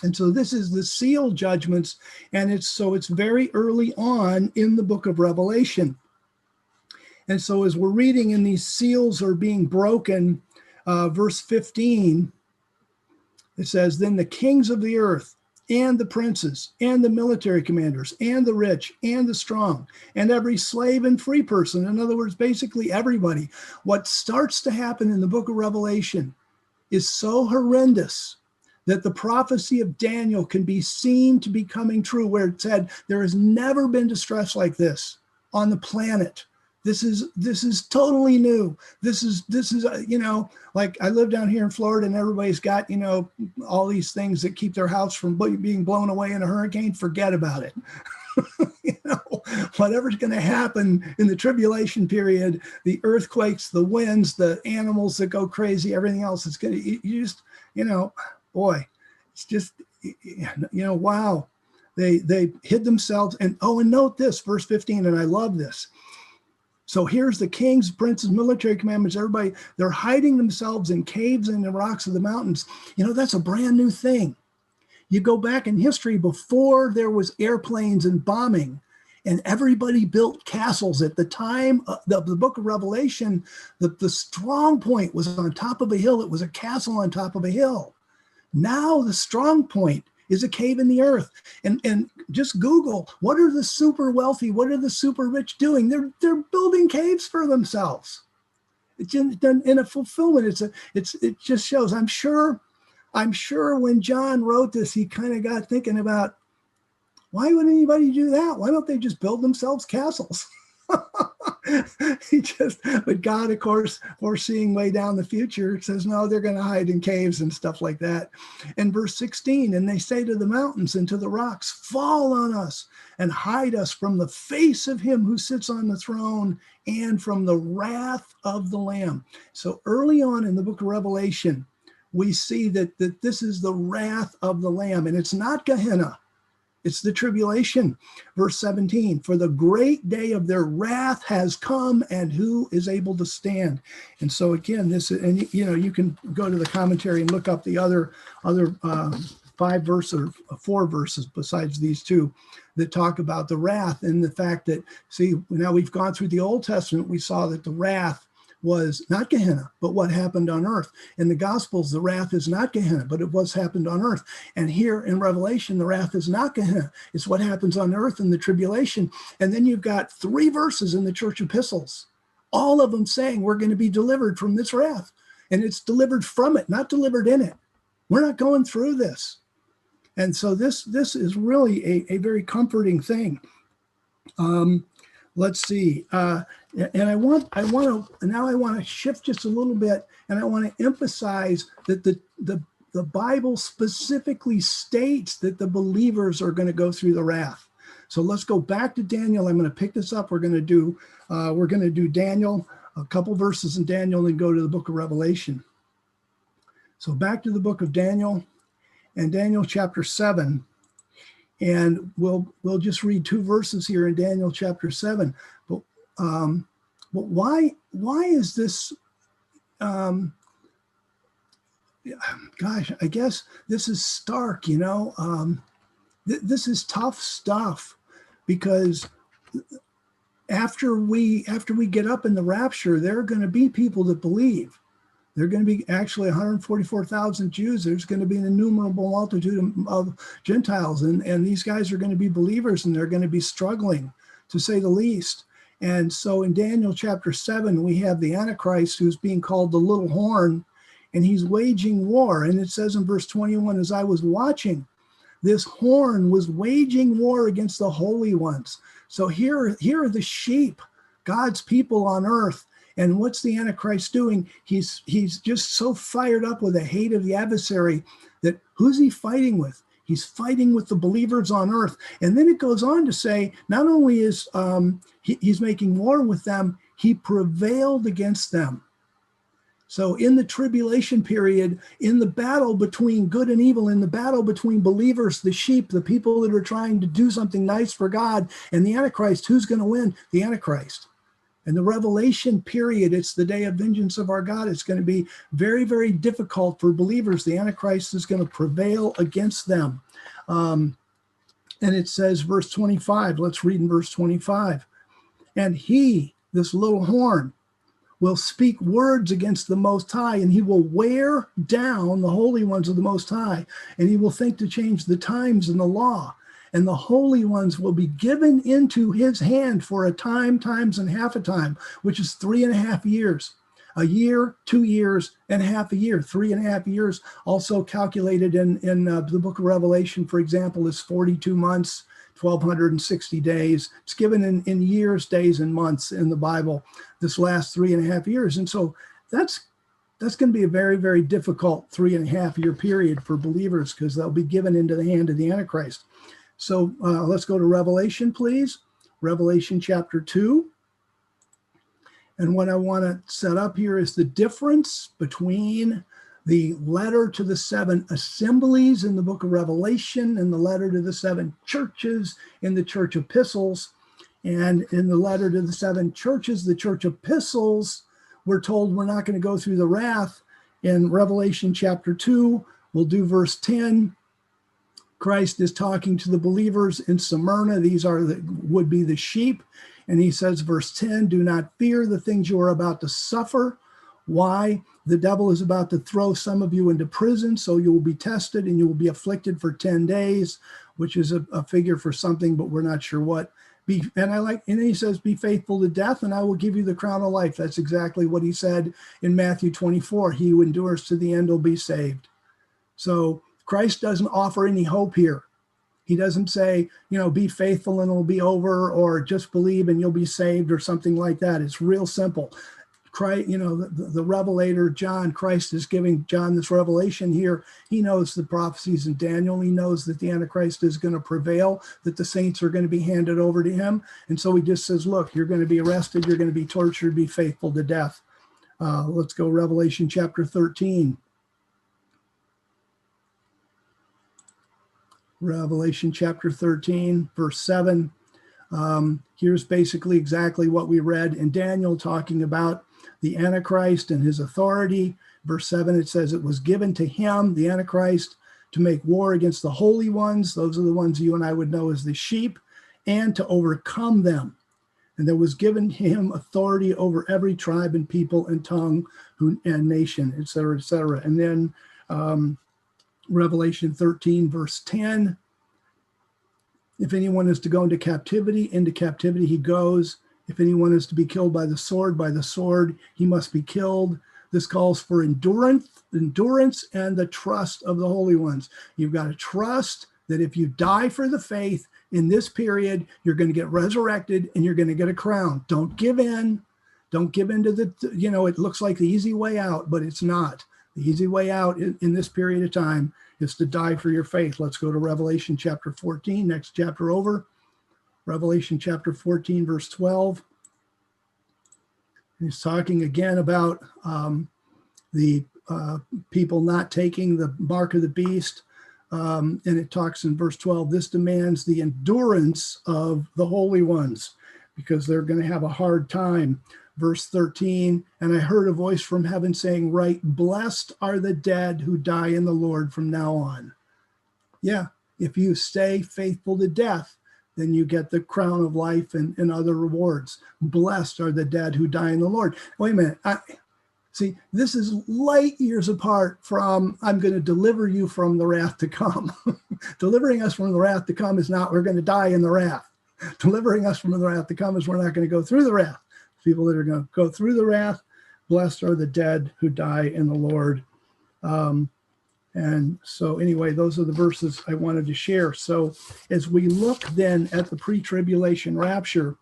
And so this is the seal judgments. And it's very early on in the book of Revelation. And so as we're reading and these seals are being broken, verse 15, it says, then the kings of the earth and the princes and the military commanders and the rich and the strong and every slave and free person, in other words, basically everybody, what starts to happen in the book of Revelation is so horrendous that the prophecy of Daniel can be seen to be coming true, where it said, there has never been distress like this on the planet. This is totally new. This is like I live down here in Florida and everybody's got, all these things that keep their house from being blown away in a hurricane. Forget about it. Whatever's going to happen in the tribulation period, the earthquakes, the winds, the animals that go crazy, everything else, it's going to, you just, boy, it's just, wow. They hid themselves. And note this, verse 15, and I love this. So here's the kings, princes, military commanders, everybody, they're hiding themselves in caves and the rocks of the mountains. That's a brand new thing. You go back in history before there was airplanes and bombing, and everybody built castles. At the time of the book of Revelation, the strong point was on top of a hill. It was a castle on top of a hill. Now the strong point is a cave in the earth. And just Google, what are the super wealthy, what are the super rich doing? They're building caves for themselves. It's in a fulfillment. It just shows. I'm sure when John wrote this, he kind of got thinking about, why would anybody do that? Why don't they just build themselves castles? But God, of course, foreseeing way down the future, says, no, they're going to hide in caves and stuff like that. And verse 16, and they say to the mountains and to the rocks, fall on us and hide us from the face of him who sits on the throne and from the wrath of the Lamb. So early on in the book of Revelation, we see that this is the wrath of the Lamb, and it's not Gehenna. It's the tribulation. Verse 17, for the great day of their wrath has come, and who is able to stand? And so again, you can go to the commentary and look up the other 5 verses or 4 verses besides these 2 that talk about the wrath, and the fact that, see, now we've gone through the Old Testament, we saw that the wrath was not Gehenna, but what happened on earth. In the Gospels, the wrath is not Gehenna, but it was happened on earth. And here in Revelation, the wrath is not Gehenna. It's what happens on earth in the tribulation. And then you've got 3 verses in the church epistles, all of them saying we're going to be delivered from this wrath. And it's delivered from it, not delivered in it. We're not going through this. And so this is really a very comforting thing. Let's see. And I want to shift just a little bit, and I want to emphasize that the Bible specifically states that the believers are going to go through the wrath. So let's go back to Daniel. I'm going to pick this up. We're going to do Daniel, a couple verses in Daniel, and go to the book of Revelation. So back to the book of Daniel, and Daniel chapter 7. And we'll just read 2 verses here in Daniel chapter 7. But why is this? Gosh, I guess this is stark. This is tough stuff, because after we get up in the rapture, there are going to be people that believe. There are going to be actually 144,000 Jews. There's going to be an innumerable multitude of Gentiles. And these guys are going to be believers, and they're going to be struggling, to say the least. And so in Daniel chapter 7, we have the Antichrist, who's being called the little horn, and he's waging war. And it says in verse 21, as I was watching, this horn was waging war against the holy ones. So here are the sheep, God's people on earth. And what's the Antichrist doing? He's just so fired up with the hate of the adversary that who's he fighting with? He's fighting with the believers on earth. And then it goes on to say, not only is he's making war with them, he prevailed against them. So in the tribulation period, in the battle between good and evil, in the battle between believers, the sheep, the people that are trying to do something nice for God, and the Antichrist, who's going to win? The Antichrist. And the Revelation period, it's the day of vengeance of our God. It's going to be very, very difficult for believers. The Antichrist is going to prevail against them. And it says, verse 25, let's read in verse 25. And he, this little horn, will speak words against the Most High, and he will wear down the holy ones of the Most High, and he will think to change the times and the law. And the holy ones will be given into his hand for a time, times, and half a time, which is 3.5 years. A year, 2 years, and half a year, 3.5 years. Also calculated in the book of Revelation, for example, is 42 months, 1,260 days. It's given in years, days, and months in the Bible, this last 3.5 years. And so that's going to be a very, very difficult 3.5 year period for believers, because they'll be given into the hand of the Antichrist. So let's go to Revelation, please. Revelation chapter 2. And what I want to set up here is the difference between the letter to the 7 assemblies in the book of Revelation and the letter to the 7 churches in the church epistles. And in the letter to the 7 churches, the church epistles, we're told we're not going to go through the wrath. In Revelation chapter 2, we'll do verse 10. Christ is talking to the believers in Smyrna. These would be the sheep. And he says, verse 10, do not fear the things you are about to suffer. Why? The devil is about to throw some of you into prison, so you will be tested and you will be afflicted for 10 days, which is a figure for something, but we're not sure what. And then he says, be faithful to death, and I will give you the crown of life. That's exactly what he said in Matthew 24. He who endures to the end will be saved. So Christ doesn't offer any hope here. He doesn't say, be faithful and it'll be over, or just believe and you'll be saved, or something like that. It's real simple. Christ, the revelator, John, Christ is giving John this revelation here. He knows the prophecies in Daniel. He knows that the Antichrist is going to prevail, that the saints are going to be handed over to him. And so he just says, look, you're going to be arrested. You're going to be tortured. Be faithful to death. Let's go Revelation chapter 13. Revelation chapter 13, verse 7. Here's basically exactly what we read in Daniel, talking about the Antichrist and his authority. Verse 7, it says, it was given to him, the Antichrist, to make war against the holy ones. Those are the ones you and I would know as the sheep, and to overcome them. And there was given him authority over every tribe and people and tongue and nation, et cetera, et cetera. And then Revelation 13, verse 10, if anyone is to go into captivity he goes. If anyone is to be killed by the sword, he must be killed. This calls for endurance and the trust of the holy ones. You've got to trust that if you die for the faith in this period, you're going to get resurrected and you're going to get a crown. Don't give in. Don't give in to it looks like the easy way out, but it's not. The easy way out in this period of time is to die for your faith. Let's go to Revelation chapter 14, next chapter over. Revelation chapter 14, verse 12. He's talking again about the people not taking the mark of the beast. And it talks in verse 12, this demands the endurance of the holy ones, because they're going to have a hard time. Verse 13, and I heard a voice from heaven saying, write, blessed are the dead who die in the Lord from now on. Yeah, if you stay faithful to death, then you get the crown of life and other rewards. Blessed are the dead who die in the Lord. Wait a minute. See, this is light years apart from, I'm going to deliver you from the wrath to come. Delivering us from the wrath to come is not, we're going to die in the wrath. Delivering us from the wrath to come is we're not going to go through the wrath. People that are going to go through the wrath, blessed are the dead who die in the Lord. And so anyway, those are the verses I wanted to share. So as we look then at the pre-tribulation rapture,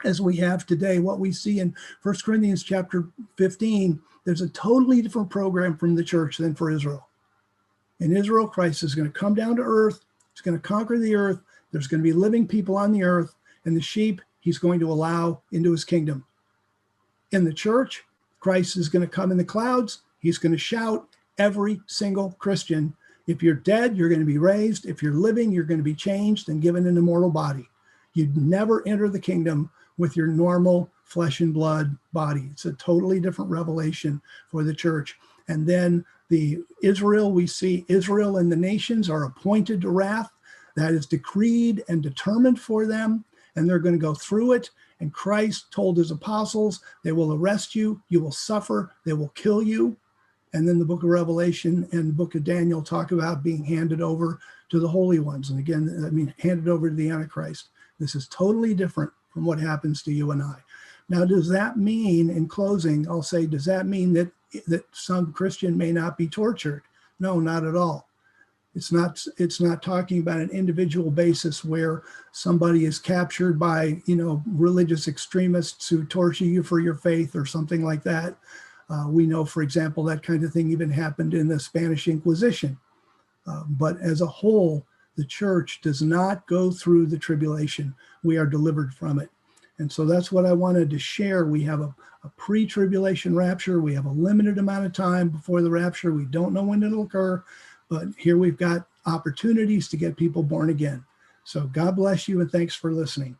as we have today, what we see in 1 Corinthians chapter 15, there's a totally different program from the church than for Israel. In Israel, Christ is going to come down to earth. He's going to conquer the earth. There's going to be living people on the earth, and the sheep he's going to allow into his kingdom. In the church, Christ is going to come in the clouds. He's going to shout, every single Christian, if you're dead, you're going to be raised. If you're living, you're going to be changed and given an immortal body. You'd never enter the kingdom with your normal flesh and blood body. It's a totally different revelation for the church. And then the Israel, we see Israel and the nations are appointed to wrath. That is decreed and determined for them, and they're going to go through it. And Christ told his apostles, they will arrest you, you will suffer, they will kill you. And then the book of Revelation and the book of Daniel talk about being handed over to the holy ones. And again, I mean, handed over to the Antichrist. This is totally different from what happens to you and I. Now, does that mean, in closing, I'll say, does that mean that some Christian may not be tortured? No, not at all. It's not talking about an individual basis where somebody is captured by, religious extremists who torture you for your faith or something like that. We know, for example, that kind of thing even happened in the Spanish Inquisition. But as a whole, the church does not go through the tribulation. We are delivered from it. And so that's what I wanted to share. We have a pre-tribulation rapture. We have a limited amount of time before the rapture. We don't know when it'll occur, but here we've got opportunities to get people born again. So God bless you, and thanks for listening.